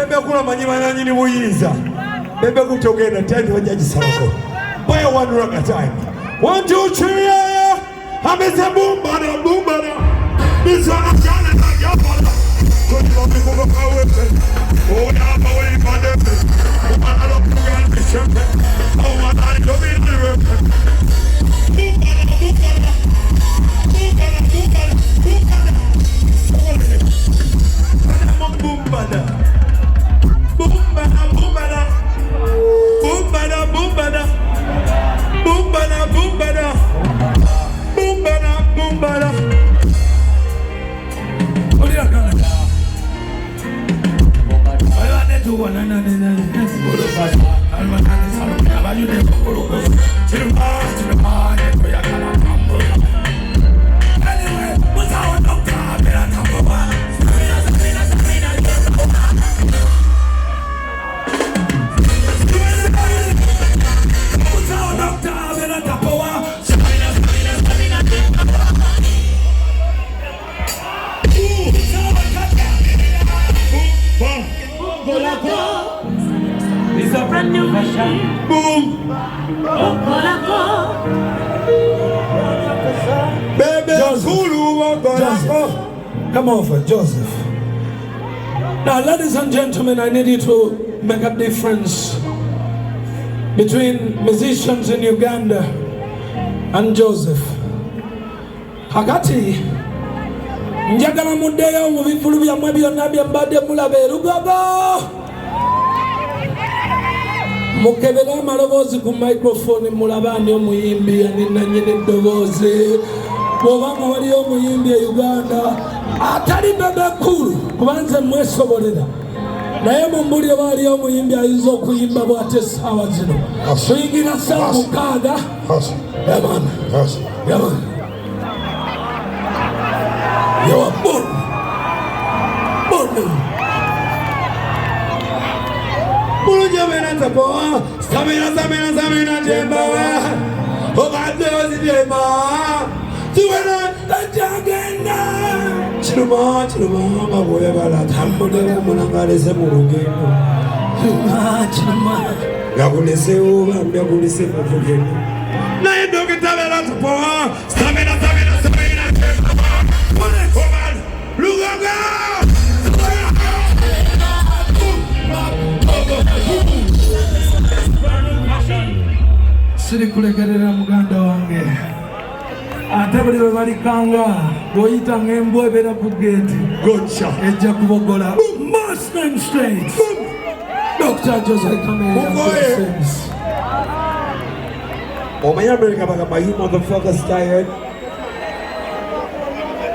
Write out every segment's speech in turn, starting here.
bebe kula manyima nanyini buyinza. Bebe kutogenda tayari wajaji salako. Boy one rock at a time. 1, 2, 3. I'm a boom bada. This one I'm trying to your mother. Could you be move up our weapon? Oh, now I'm away for them. Oh, I love to run the shepherd. Oh, I love it the weapon. Boom bada. It's a brand new fashion. Boom. Baby, Joseph. Come over, Joseph. Now, ladies and gentlemen, I need you to make a difference between musicians in Uganda and Joseph. Hakati, njagala mudeyo mu bivulu byammwe byonna bye mbadde mulaba erugogo. Mukebera amaloboozi ku microphone mulaba ndi omuyimbi aninanyini eddoboozi. Bw'obanga waliyo omuyimbi e Uganda atali bebe kulu kubanze mwesobolera. Naye mumbuli oba waliyo omuyimbi ayinza okuyimba bw'ate essaawa zino. Tuyingira ssaawa mukaaga. Yamana. You're born. Jamena tapoa, Samina jemba. Obadozi jemba. Tuwena tajagenda. Chiluma maboya bala tambulera munangalese mulugendo. Chiluma. Gabulese uba mbagulese muvugendo. Naye dokita bala tapoa, Samina jemba. Lugaga. Siri kulekerera muganda wange ate buli bwe balikanga bw'oyita ng'embwa ebeera ku geeti Gotcha. ejja kubogola Muslim States. Dr. Joseph Chameleon. Oh, my American bagamba, you motherfuckers tired.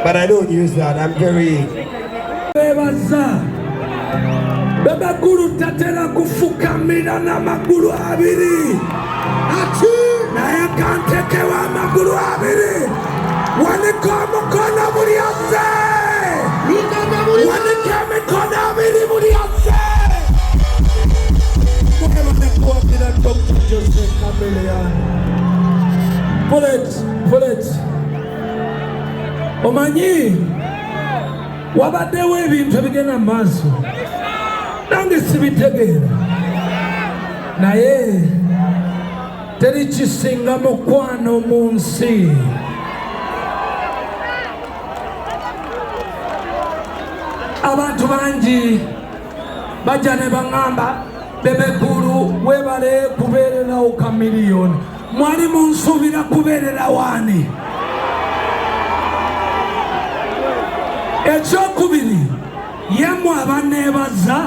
But I don't use that. I'm very. Bebe gulu tatera kufukamira na magulu abiri. Naye kantekewa amagulu abiri. Wanika mukono buli ase. Wanika mikono abiri buli ase. Mukema nekwatira Dr. Joseph Chameleon. Pull it. Amanyi. Wabaddewo ebintu ebigenda maaso. Nange sibitegeera. Naye teri kisinga mukwano mu nsi. Abantu bangi bajja ne baŋŋamba bebe kulu weebale kubeererawo chameleon. Mwali munsuubira kubeerera waani? Ekyokubiri, yemmwe abanneebaza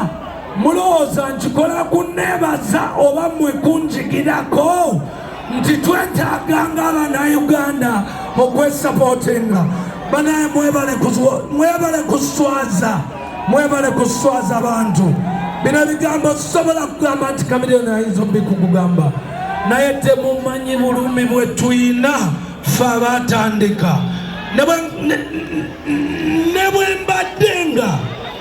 mulowooza nkikola kunneebaza oba mmwe kunjigirako nti twetaaga ng'Abannayuganda okwesapootinga. Banaye mwebale kuswaza abantu. Bino ebigambo sobola kugamba nti Chameleon ayinza obikukugamba. Naye temumanyi bulumi bwe tuyina ffe abaatandika. Ne bwe mbadde nga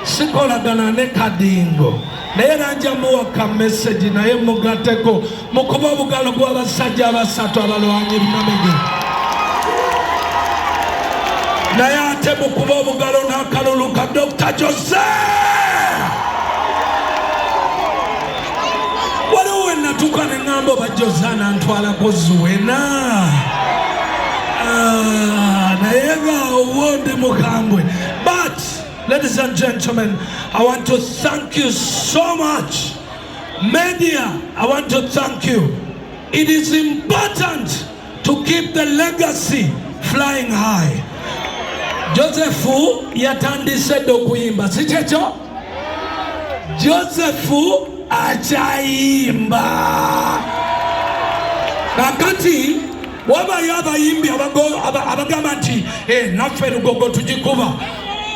sikolagana ne kadingo naye nanja muwaka message naye mugateko mukuba obugalo gw'abasajja abasatu abalwanyi binamege. Naye ate mukuba obugalo n'akalulu ka Dr. Joseph. Bagamba bajozana ntwala kozuwena. But, ladies and gentlemen, I want to thank you so much. Media, I want to thank you. It is important to keep the legacy flying high. Josephu yatandise dokuyimba, sichecho? Josephu achayimba. Kakati, waba yaba yimbi abagamba nti naffe lugogo tujikuba.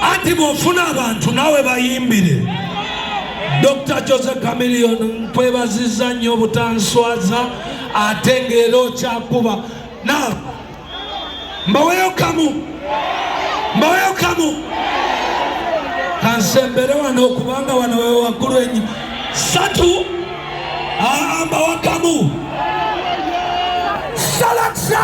Ati bw'ofuna abantu nawe bayimbire. Dr. Joseph Chameleon nkwebaziza nnyo obutanswaza ate ng'era okyakuba. Now, mbaweyo kamu. Kansembere wano kubanga wano wewe wakulu enyi. Satu, mbawa kamu. Salaksa!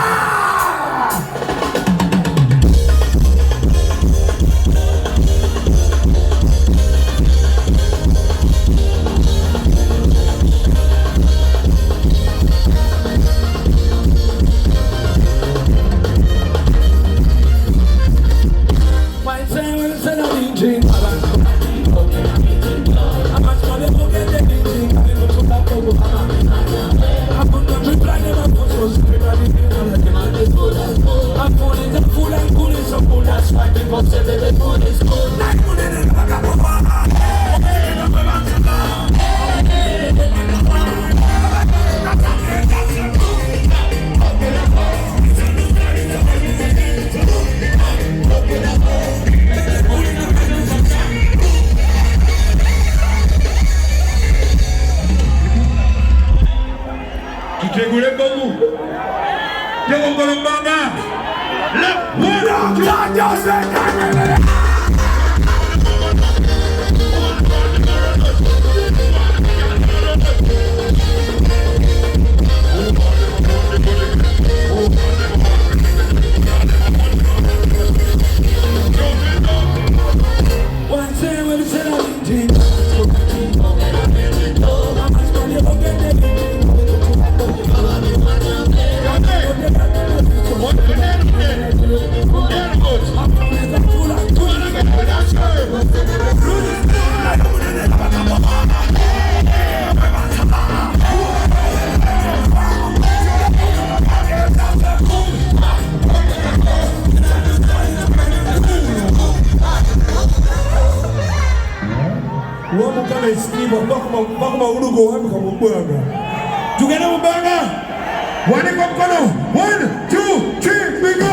Together with Banga. One, 2, 3, we go.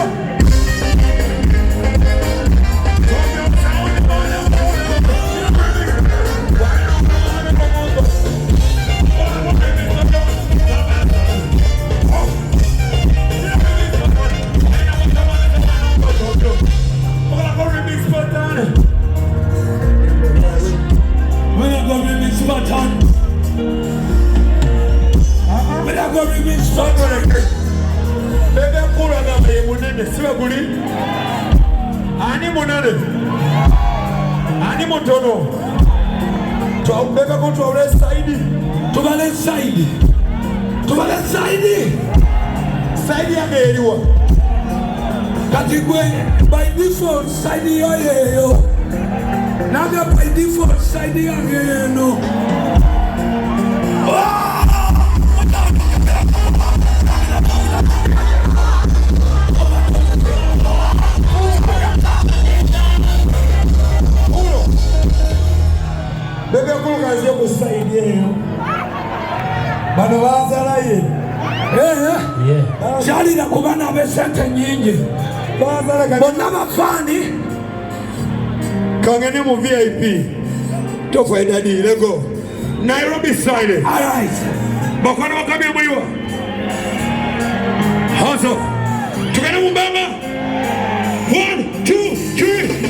By default, side yo. Now by default, side no. Bebe kukazi yo side yo. Bano bazala ye. Jali na kubana besente nyingi. Bonna bafani kangene mu VIP tofa edadi lego Nairobi side. All right, bakwana bakabye mwiwa hazo tukana mumbanga 1 2 3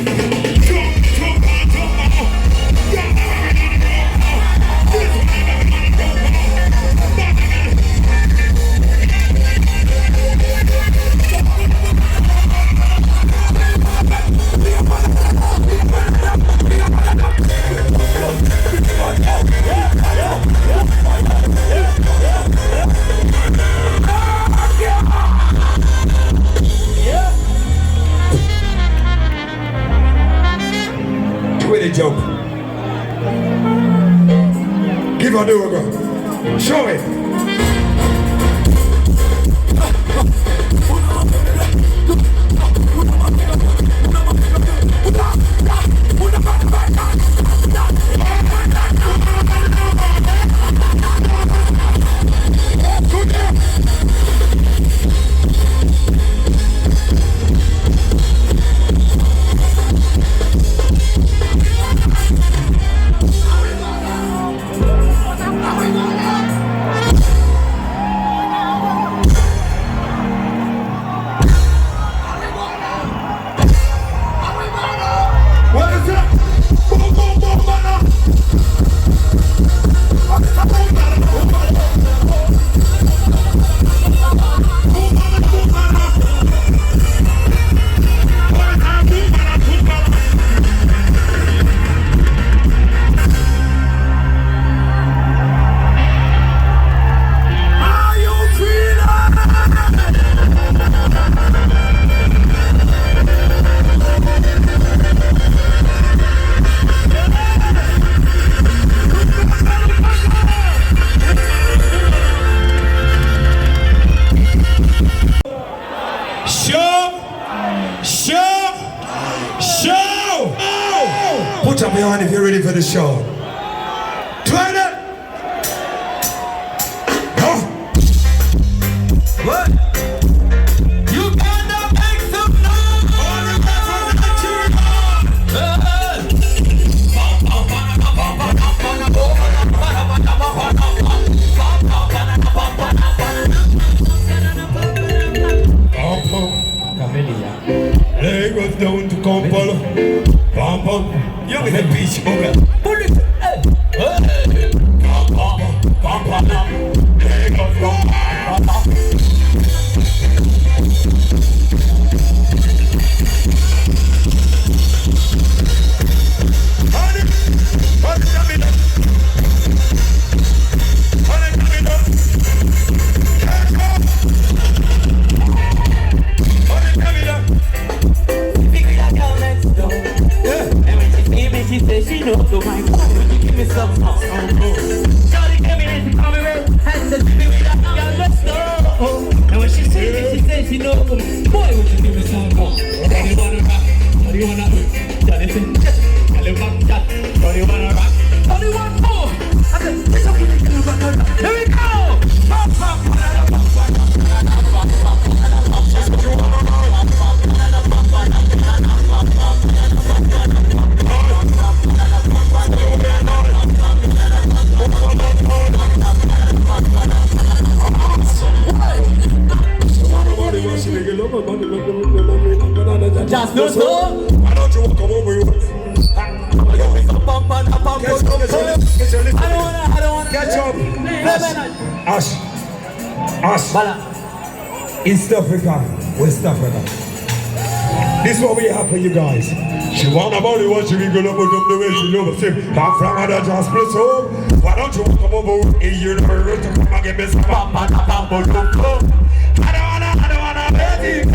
Yeah. belly jump. Give her the go. Show it. Put up your hand if you're ready for the show. Turn it. Oh. What? You gotta make some noise. All the way from Nigeria. Lagos down to Kampala. Pam pam, you're in the beach, okay. Pull it, hey, hey. Pam pam, pam pam, Lagos down. She said she knows the right one. When you give me some song, Charlie came in and she called me red. Had to be with that girl, let's go. And when she said she knows them. Boy, would you give me some more? Do you wanna rock? Or do you wanna Charlie said, tell him back that. Do you wanna rock? Or do you want more? I said, it's okay, here we go. Pop, pop, just no so. Why don't you walk over you? I don't wanna. Catch up. Ash. Bala. East Africa, West Africa. This is what we have for you guys. She wanna about it, what she be gonna put up the way she loves him. Come from other just plus home. Why don't you come over in your hurry to come and get me some papa. I don't wanna, baby. I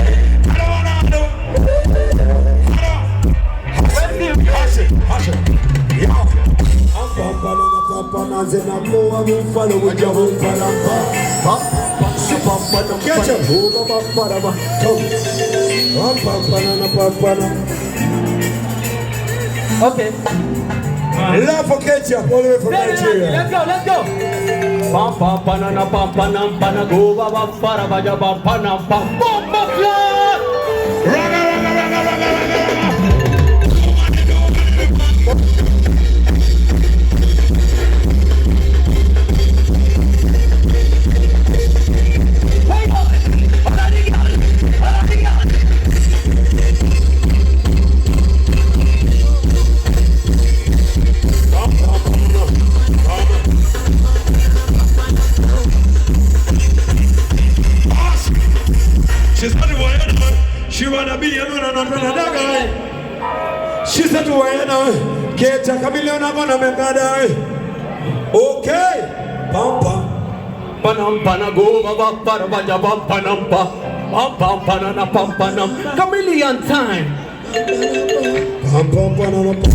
don't wanna. Hush it. Yeah. Catch up. Okay. Love for ketchup all the way from Nigeria. Let's go. Pam pam panana pam panam pana go ba ba para ba ja ba panam pam pam pam. She wanna be another guy. She said to her, Kate, chameleon, I'm gonna make her die. Okay. Pam pam. Panam pana go ba ba para ba ja ba panam pa. Pam pam panana pam panam. Chameleon time. Pam pam panana pam.